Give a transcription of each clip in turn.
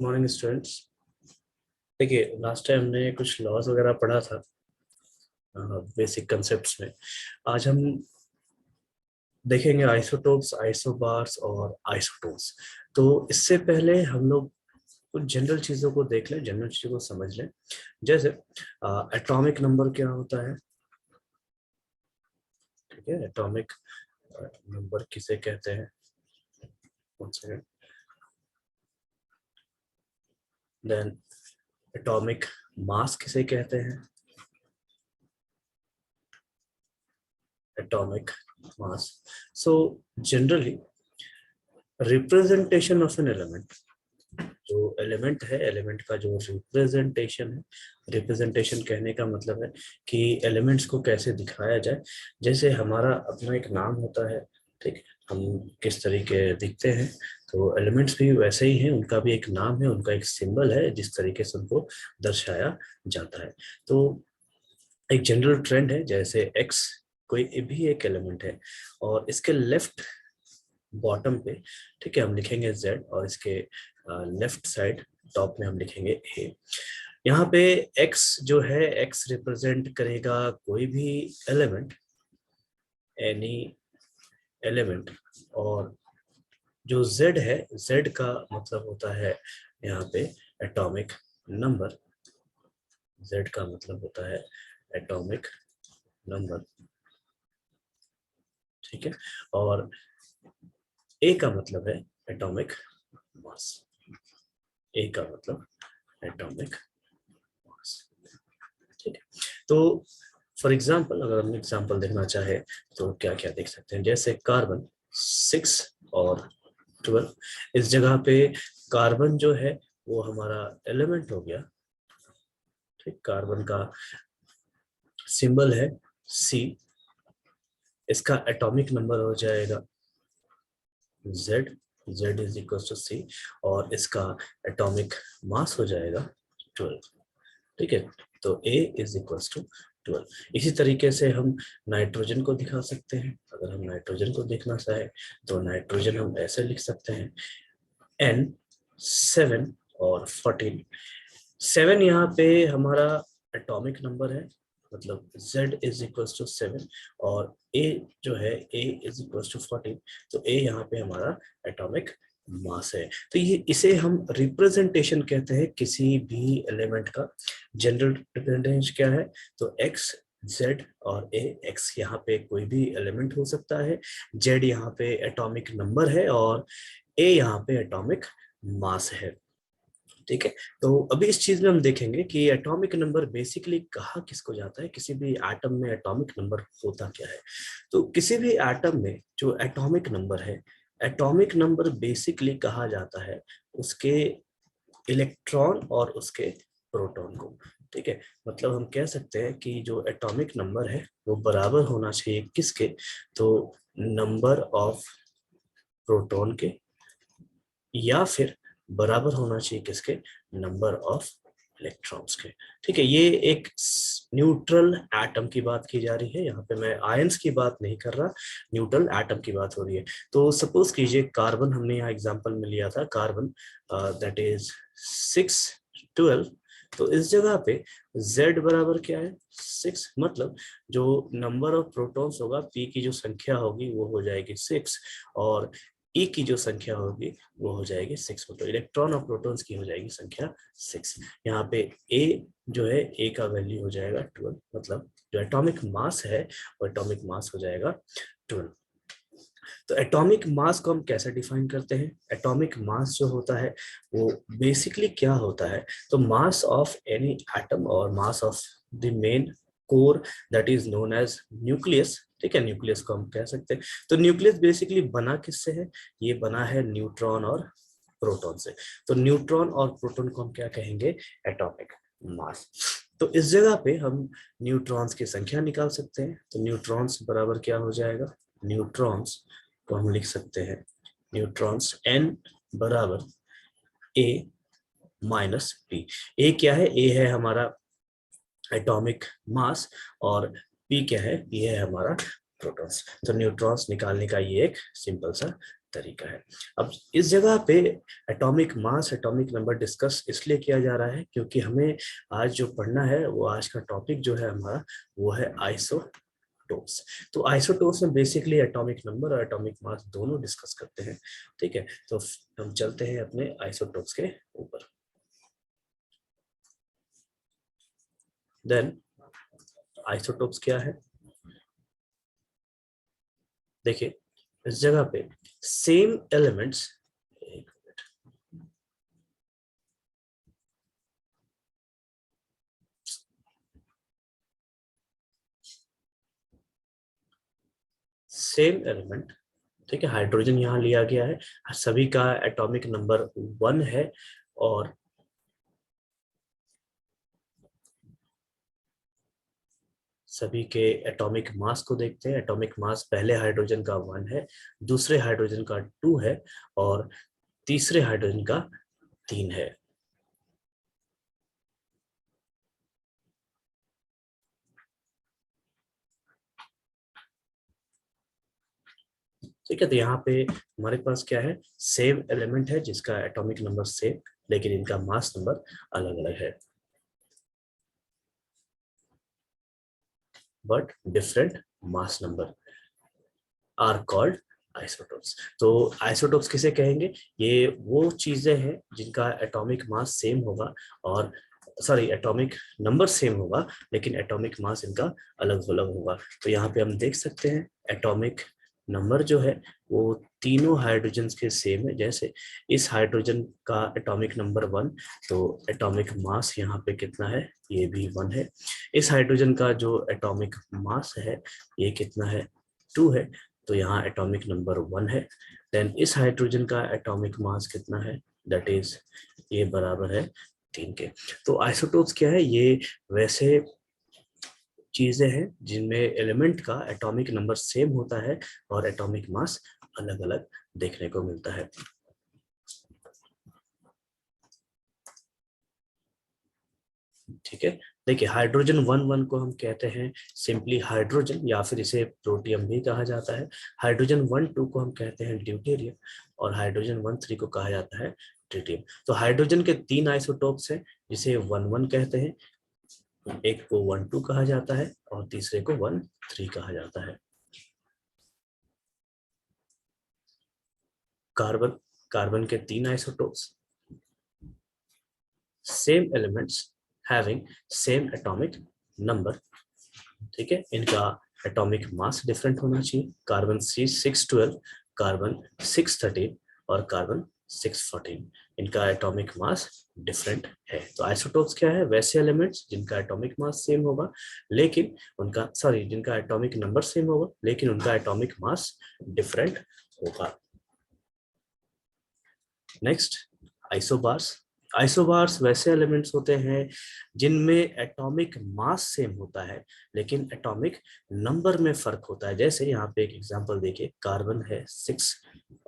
Morning students. देखिए, last time हमने कुछ लॉज वगैरह पढ़ा था बेसिक कंसेप्ट्स में। आज हम देखेंगे आइसोटोप्स, आइसोबार्स और आइसोटोन्स। तो इससे पहले हम लोग कुछ जनरल चीज़ों को देख लें, जनरल चीज़ों को समझ लें। जैसे एटॉमिक नंबर क्या होता है, ठीक है। एटॉमिक नंबर किसे कहते हैं, one second. Then atomic mass किसे कहते हैं, atomic mass. So generally representation of an element, जो एलिमेंट है, एलिमेंट का जो रिप्रेजेंटेशन है, रिप्रेजेंटेशन कहने का मतलब है कि एलिमेंट्स को कैसे दिखाया जाए। जैसे हमारा अपना एक नाम होता है, ठीक, हम किस तरीके दिखते हैं, तो एलिमेंट्स भी वैसे ही हैं, उनका भी एक नाम है, उनका एक सिंबल है, जिस तरीके से उनको दर्शाया जाता है। तो एक जनरल ट्रेंड है, जैसे एक्स कोई भी एक एलिमेंट है और इसके लेफ्ट बॉटम पे, ठीक है, हम लिखेंगे z और इसके लेफ्ट साइड टॉप में हम लिखेंगे a। यहाँ पे x जो है, x रिप्रेजेंट करेगा कोई भी एलिमेंट, एनी एलिमेंट। और जो z है, z का मतलब होता है यहाँ पे एटॉमिक नंबर, z का मतलब होता है एटॉमिक नंबर, ठीक है। और a का मतलब है एटॉमिक मास, a का मतलब एटॉमिक मास, ठीक है। तो फॉर एग्जांपल, अगर हम एग्जांपल देखना चाहे तो क्या क्या देख सकते हैं। जैसे कार्बन 6 और 12, इस जगह पे कार्बन जो है वो हमारा एलिमेंट हो गया, ठीक। कार्बन का सिंबल है C, इसका एटॉमिक नंबर हो जाएगा Z, Z is equal to C, और इसका एटॉमिक मास हो जाएगा 12, ठीक है। तो A इज इक्वल टू 12। इसी तरीके से हम नाइट्रोजन को दिखा सकते हैं। अगर हम नाइट्रोजन को देखना चाहे तो नाइट्रोजन हम ऐसे लिख सकते हैं N 7 और 14। 7 यहाँ पे हमारा एटॉमिक नंबर है, मतलब Z इज इक्वल टू 7, और A जो है A इज इक्वल टू 14, तो A यहाँ पे हमारा एटॉमिक मास है। तो ये, इसे हम रिप्रेजेंटेशन कहते हैं किसी भी एलिमेंट का। जनरल रिप्रेजेंटेशन क्या है, तो X, Z और A। X यहाँ पे कोई भी एलिमेंट हो सकता है, Z यहाँ पे एटॉमिक नंबर है, और A यहाँ पे एटॉमिक मास है, ठीक है। तो अभी इस चीज में हम देखेंगे कि एटॉमिक नंबर बेसिकली कहा किसको जाता है, किसी भी एटम में एटॉमिक नंबर होता क्या है। तो किसी भी एटम में जो एटॉमिक नंबर है, एटॉमिक नंबर बेसिकली कहा जाता है उसके इलेक्ट्रॉन और उसके प्रोटॉन को, ठीक है। मतलब हम कह सकते हैं कि जो एटॉमिक नंबर है वो बराबर होना चाहिए किसके, तो नंबर ऑफ प्रोटॉन के, या फिर बराबर होना चाहिए किसके, नंबर ऑफ इलेक्ट्रॉन्स के, ठीक है। ये एक न्यूट्रल एटम की बात की जा रही है, यहाँ पे मैं आयंस की बात नहीं कर रहा, न्यूट्रल एटम की बात हो रही है। तो सपोज कीजिए कार्बन हमने यहाँ एग्जांपल में लिया था, कार्बन दैट इज 6 12। तो इस जगह पे Z बराबर क्या है, 6, मतलब जो नंबर ऑफ प्रोटॉन्स होगा, P की जो संख्या होगी वो हो जाएगी 6, और E की जो संख्या होगी वो हो जाएगी 6, मतलब इलेक्ट्रॉन और प्रोटॉन्स की हो जाएगी संख्या 6। यहाँ पे A जो है, A का वैल्यू हो जाएगा 12, मतलब जो एटॉमिक मास है वो एटॉमिक मास हो जाएगा 12। तो एटॉमिक मास को हम कैसे डिफाइन करते हैं, एटॉमिक मास जो होता है वो बेसिकली क्या होता है, तो मास ऑफ एनी एटम और mass of the main core that is known as nucleus, ठीक है। न्यूक्लियस को हम कह सकते हैं। तो न्यूक्लियस बेसिकली बना किससे है, ये बना है न्यूट्रॉन और प्रोटॉन से। तो न्यूट्रॉन और प्रोटॉन को हम क्या कहेंगे, एटॉमिक मास। तो इस जगह पे हम न्यूट्रॉन्स की संख्या निकाल सकते हैं। तो न्यूट्रॉन्स बराबर क्या हो जाएगा, न्यूट्रॉन्स को हम लिख सकते हैं, न्यूट्रॉन्स N बराबर A माइनस P। A क्या है, A है हमारा एटॉमिक मास, और P क्या है, P है हमारा प्रोटॉन्स। तो न्यूट्रॉन्स निकालने का ये एक सिंपल सा तरीका है। अब इस जगह पे atomic mass, atomic number discuss इसलिए किया जा रहा है क्योंकि हमें आज जो पढ़ना है वो आज का टॉपिक जो है हमारा वो है आइसोटोप्स। तो आइसोटोप्स में बेसिकली एटॉमिक नंबर और एटॉमिक मास दोनों डिस्कस करते हैं। ठीक है, तो हम चलते हैं अपने आइसोटोप्स के ऊपर। देन आइसोटोप्स क्या है, देखिए इस जगह पे सेम एलिमेंट्स, सेम एलिमेंट, ठीक है, हाइड्रोजन यहाँ लिया गया है, सभी का एटॉमिक नंबर 1 है और सभी के एटॉमिक मास को देखते हैं। एटॉमिक मास पहले हाइड्रोजन का 1 है, दूसरे हाइड्रोजन का 2 है और तीसरे हाइड्रोजन का 3 है। ठीक है, तो यहाँ पे हमारे पास क्या है, सेम एलिमेंट है जिसका एटॉमिक नंबर सेम, लेकिन इनका मास नंबर अलग अलग है, but different mass number are called isotopes. तो आइसोटोप्स किसे कहेंगे, ये वो चीजें हैं जिनका एटॉमिक मास सेम होगा और सॉरी एटॉमिक नंबर सेम होगा लेकिन एटॉमिक मास इनका अलग अलग होगा। तो यहाँ पे हम देख सकते हैं एटॉमिक नंबर जो है वो तीनों हाइड्रोजन के सेम है। जैसे इस हाइड्रोजन का एटॉमिक नंबर 1, तो एटॉमिक मास यहाँ पे कितना है, ये भी 1 है। इस हाइड्रोजन का जो एटॉमिक मास है ये कितना है, 2 है, तो यहाँ एटॉमिक नंबर 1 है। देन इस हाइड्रोजन का एटॉमिक मास कितना है, दैट इज ये बराबर है 3 के। तो आइसोटोप्स क्या है, ये वैसे चीजें हैं जिनमें एलिमेंट का एटॉमिक नंबर सेम होता है और एटॉमिक मास अलग अलग देखने को मिलता है। ठीक है, देखिए हाइड्रोजन 1 को हम कहते हैं सिंपली हाइड्रोजन या फिर इसे प्रोटियम भी कहा जाता है। हाइड्रोजन 1 2 को हम कहते हैं ड्यूटेरियम और हाइड्रोजन 1 3 को कहा जाता है ट्रिटियम। तो हाइड्रोजन के 3 आइसोटोप्स हैं जिसे 1 1 कहते हैं, एक को 1 2 कहा जाता है और तीसरे को 1 3 कहा जाता है। कार्बन, कार्बन के 3 isotopes, same elements having same atomic number. ठीक है, इनका एटॉमिक मास डिफरेंट होना चाहिए। कार्बन 612, कार्बन 613 और कार्बन 614, इनका एटॉमिक मास डिफरेंट है। तो आइसोटोप्स क्या है, वैसे एलिमेंट्स जिनका एटॉमिक मास सेम होगा लेकिन उनका सॉरी जिनका एटॉमिक नंबर सेम होगा लेकिन उनका एटॉमिक मास डिफरेंट होगा। Next isobars. आइसोबार्स वैसे एलिमेंट्स होते हैं जिनमें एटॉमिक मास सेम होता है लेकिन एटॉमिक नंबर में फर्क होता है। जैसे यहाँ पे एक एग्जांपल देखिए, कार्बन है 6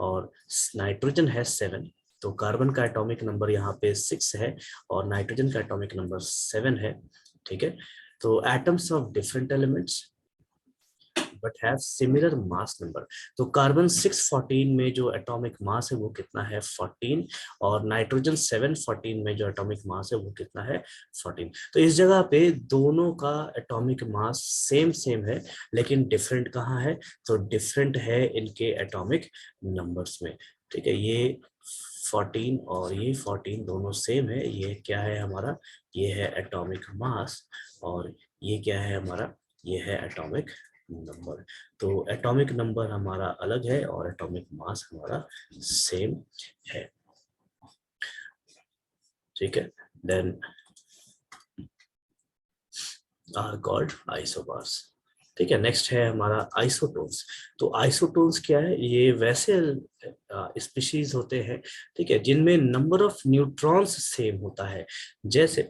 और नाइट्रोजन है 7, तो कार्बन का एटॉमिक नंबर यहाँ पे 6 है और नाइट्रोजन का एटॉमिक नंबर 7 है। ठीक है, तो atoms of different elements but have similar mass number. तो कार्बन 614 में जो एटॉमिक मास है वो कितना है, 14, और नाइट्रोजन 714 में जो एटॉमिक मास है वो कितना है, 14। तो इस जगह पे दोनों का एटॉमिक मास सेम सेम है लेकिन डिफरेंट कहाँ है, तो डिफरेंट है इनके एटॉमिक नंबर्स में। ठीक है, ये 14 और ये 14 दोनों सेम है। ये क्या है हमारा, ये है एटॉमिक मास और ये क्या है हमारा, ये है एटॉमिक नंबर। तो एटॉमिक नंबर हमारा अलग है और एटॉमिक मास हमारा सेम है। ठीक है, देन आर कॉल्ड आइसोबार्स। ठीक है, नेक्स्ट है हमारा आइसोटोन्स। तो आइसोटोन्स क्या है, ये वैसे स्पीशीज होते हैं, ठीक है, जिनमें नंबर ऑफ न्यूट्रॉन्स सेम होता है। जैसे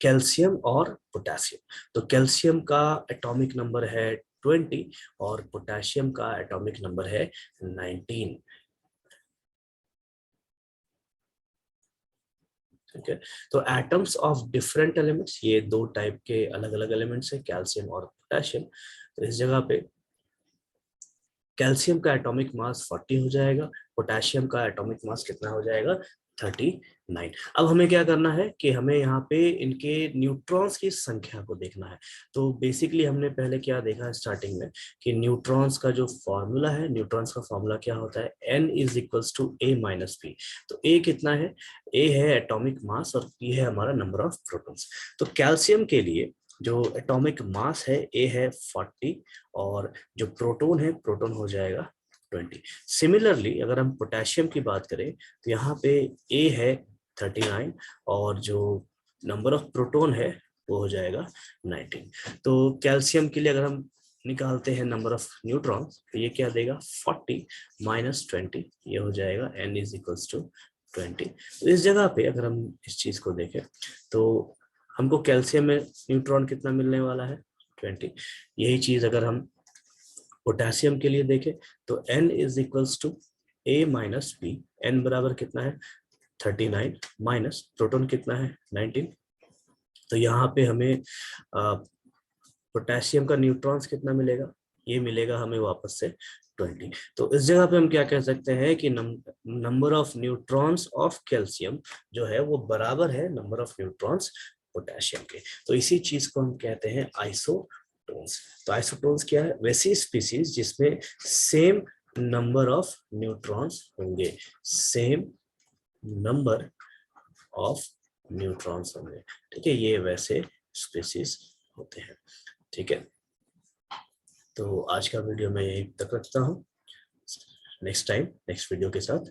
कैल्शियम और पोटेशियम। तो कैल्शियम का एटॉमिक नंबर है 20 और पोटेशियम का एटॉमिक नंबर है 19। ठीक है, तो एटम्स ऑफ डिफरेंट एलिमेंट्स, ये दो टाइप के अलग अलग एलिमेंट्स हैं, कैल्शियम और पोटेशियम। तो इस जगह पे कैल्शियम का एटॉमिक मास 40 हो जाएगा, पोटेशियम का एटॉमिक मास कितना हो जाएगा 39। अब हमें क्या करना है कि हमें यहाँ पे इनके न्यूट्रॉन्स की संख्या को देखना है। तो बेसिकली हमने पहले क्या देखा स्टार्टिंग में कि न्यूट्रॉन्स का जो फॉर्मूला है, न्यूट्रॉन्स का फॉर्मूला क्या होता है, n is equals to a minus P. तो a कितना है, a है एटॉमिक मास और p है हमारा नंबर ऑफ प्रोटॉन्स। तो कैल्शियम के लिए जो एटॉमिक मास है a है 40 और जो प्रोटॉन है, प्रोटॉन हो जाएगा 20। सिमिलरली अगर हम पोटेशियम की बात करें तो यहाँ पे A है 39 और जो नंबर ऑफ प्रोटॉन है वो हो जाएगा 19। तो कैल्शियम के लिए अगर हम निकालते हैं नंबर ऑफ न्यूट्रॉन तो ये क्या देगा 40 माइनस 20, ये हो जाएगा n इज इक्वल्स टू 20। तो इस जगह पे अगर हम इस चीज को देखें तो हमको कैल्शियम में न्यूट्रॉन कितना मिलने वाला है 20। यही चीज अगर हम पोटेशियम के लिए देखें तो n is equals to a minus b. n बराबर कितना है 39 माइनस प्रोटॉन कितना है 19। तो यहाँ पे हमें पोटेशियम का न्यूट्रॉन्स कितना मिलेगा, ये मिलेगा हमें वापस से 20। तो इस जगह पे हम क्या कह सकते हैं कि number of neutrons of calcium जो है वो बराबर है नंबर ऑफ न्यूट्रॉन्स पोटेशियम के। तो इसी चीज को हम कहते हैं आइसोटोन्स। तो आइसोटोन्स क्या है, वैसी स्पीसीज जिसमें सेम नंबर ऑफ न्यूट्रॉन्स होंगे, सेम नंबर ऑफ न्यूट्रॉन्स होंगे। ठीक है, ये वैसे स्पीसीज होते हैं। ठीक है, तो आज का वीडियो मैं यहीं तक रखता हूँ। नेक्स्ट टाइम नेक्स्ट वीडियो के साथ